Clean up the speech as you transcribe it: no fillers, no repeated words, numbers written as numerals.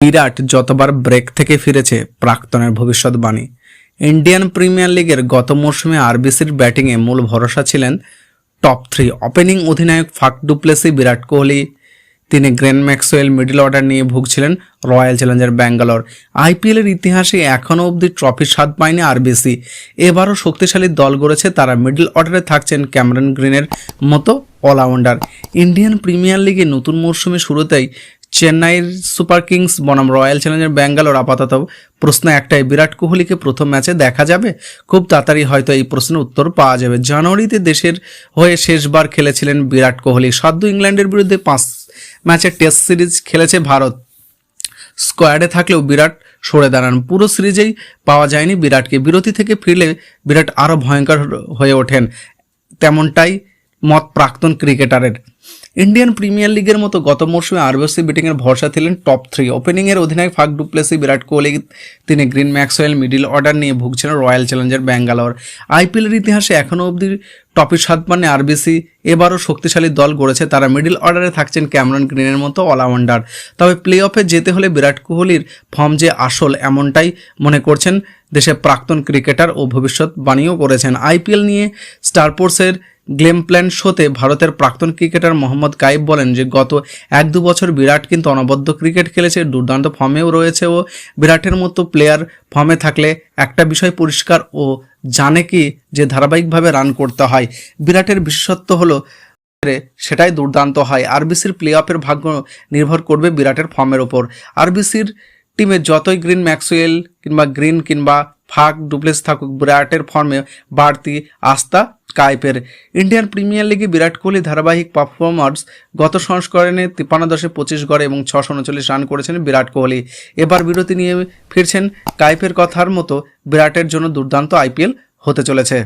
বিরাট যতবার ব্রেক থেকে ফিরেছে প্রাক্তনের ভবিষ্যৎবাণী। ইন্ডিয়ান প্রিমিয়ার লিগের গত মরশুমে আরবিসির ব্যাটিংয়ে মূল ভরসা ছিলেন টপ 3 ওপেনিং অধিনায়ক Faf du Plessis, Virat Kohli. তিনি গ্লেন ম্যাক্সওয়েল, মিডল অর্ডার নিয়ে ভুগছিলেন রয়্যাল চ্যালেঞ্জার ব্যাঙ্গালোর। আইপিএলের ইতিহাসে এখনও অবধি ট্রফির স্বাদ পায়নি আরবিসি। এবারও শক্তিশালী দল গড়েছে তারা। মিডল অর্ডারে থাকছেন ক্যামেরন গ্রিনের মতো অলরাউন্ডার। ইন্ডিয়ান প্রিমিয়ার লিগে নতুন মরশুমে শুরুতেই চেন্নাইয়ের সুপার কিংস বনাম রয়্যাল চ্যালেঞ্জার ব্যাঙ্গালোর। আপাতত প্রশ্ন একটাই, বিরাট কোহলিকে প্রথম ম্যাচে দেখা যাবে? খুব তাড়াতাড়ি হয়তো এই প্রশ্নের উত্তর পাওয়া যাবে। জানুয়ারিতে দেশের হয়ে শেষবার খেলেছিলেন বিরাট কোহলি। সদ্য ইংল্যান্ডের বিরুদ্ধে 5 ম্যাচের টেস্ট সিরিজ খেলেছে ভারত। স্কোয়াডে থাকলেও বিরাট সরে দাঁড়ান। পুরো সিরিজেই পাওয়া যায়নি বিরাটকে। বিরতি থেকে ফিরলে বিরাট আরও ভয়ঙ্কর হয়ে ওঠেন, তেমনটাই মত প্রাক্তন ক্রিকেটারের। ইন্ডিয়ান প্রিমিয়ার লিগের মতো গত মরশুমে আরবিসি ব্যাটিংয়ের ভরসা ছিলেন টপ 3 ওপেনিংয়ের অধিনায়ক Faf du Plessis, Virat Kohli. তিনি গ্রিন ম্যাক্সওয়েল, মিডল অর্ডার নিয়ে ভুগছিলেন রয়্যাল চ্যালেঞ্জার ব্যাঙ্গালোর। আইপিএলের ইতিহাসে এখনও অবধি টপের স্বাদ পাননি আরবিসি। এবারও শক্তিশালী দল গড়েছে তারা। মিডল অর্ডারে থাকছেন ক্যামেরন গ্রিনের মতো অলরাউন্ডার। তবে প্লে অফে যেতে হলে বিরাট কোহলির ফর্ম যে আসল, এমনটাই মনে করছেন দেশের প্রাক্তন ক্রিকেটার ও ভবিষ্যৎবাণীও করেছেন। আইপিএল নিয়ে স্টার স্পোর্টসের গেম প্ল্যান শোতে ভারতের প্রাক্তন ক্রিকেটার মোহাম্মদ কাইফ বলেন যে গত 1-2 বছর বিরাট কিন্তু অনবদ্য ক্রিকেট খেলেছে, দুর্দান্ত ফর্মেও রয়েছে। ও বিরাটের মতো প্লেয়ার ফর্মে থাকলে একটা বিষয় পরিষ্কার, ও জানে কি যে ধারাবাহিকভাবে রান করতে হয়। বিরাটের বিশেষত্ব হলো সেটাই দুর্দান্ত হয়। আরবিসির প্লে অফের ভাগ্য নির্ভর করবে বিরাটের ফর্মের ওপর। আরবিসির টিমে যতই গ্রিন ম্যাক্সওয়েল কিংবা ফাফ ডু প্লেসি থাকুক, বিরাটের ফর্মে বাড়তি আস্থা কাইফের। ইন্ডিয়ান প্রিমিয়ার লিগে বিরাট কোহলি ধারাবাহিক পারফরম্যান্স। গত সংস্করণে 53-25 গড়ে এবং 639 রান করেছেন বিরাট কোহলি। এবার বিরতি নিয়ে ফিরছেন কাইফের কথার মতো বিরাটের জন্য দুর্দান্ত আইপিএল হতে চলেছে।